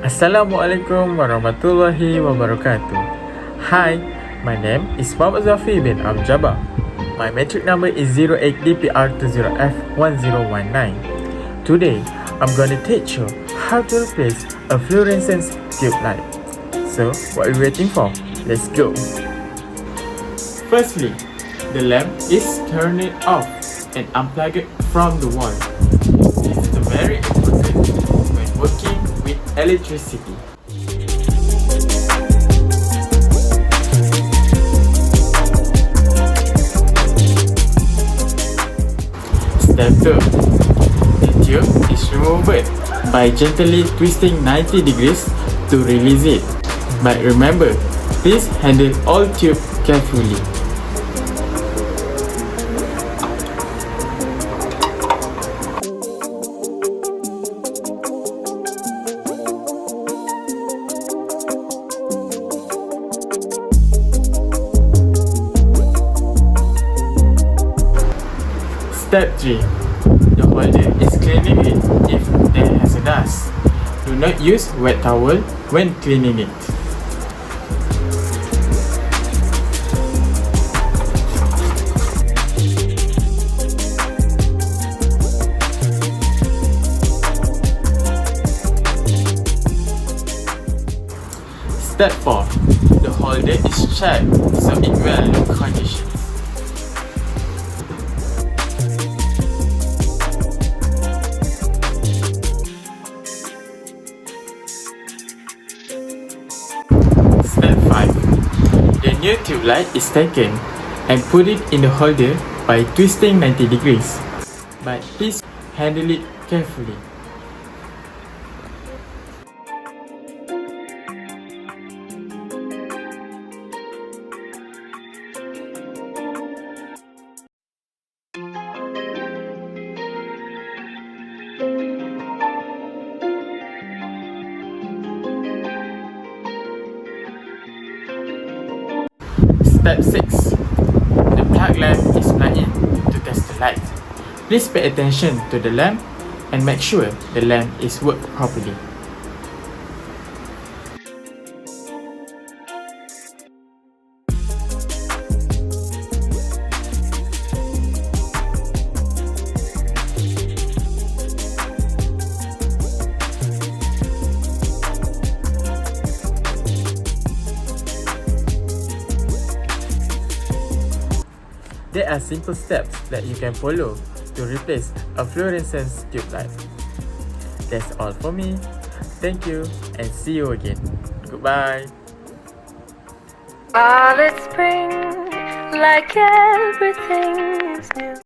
Assalamualaikum warahmatullahi wabarakatuh. Hi, my name is Muhammad Zuhafiy bin Abjabbar. My metric number is 08DPR20F1019. Today, I'm gonna teach you how to replace a fluorescent tube light. So, what are we waiting for? Let's go. Firstly, the lamp is turned off and unplug it from the wall. This is very important when working with electricity. Step 2. The tube is removed by gently twisting 90 degrees to release it. But remember, please handle all tube carefully. Step 3. The holder is cleaning it if there has a dust. Do not use wet towel when cleaning it. Step 4. The holder is checked so it will in conditions. Step 5. The new tube light is taken and put it in the holder by twisting 90 degrees. But please handle it carefully. Step 6. The plug lamp is plugged in to test the light. Please pay attention to the lamp and make sure the lamp is working properly. There are simple steps that you can follow to replace a fluorescent tube light. That's all for me. Thank you and see you again. Goodbye. All it's spring, like everything is new.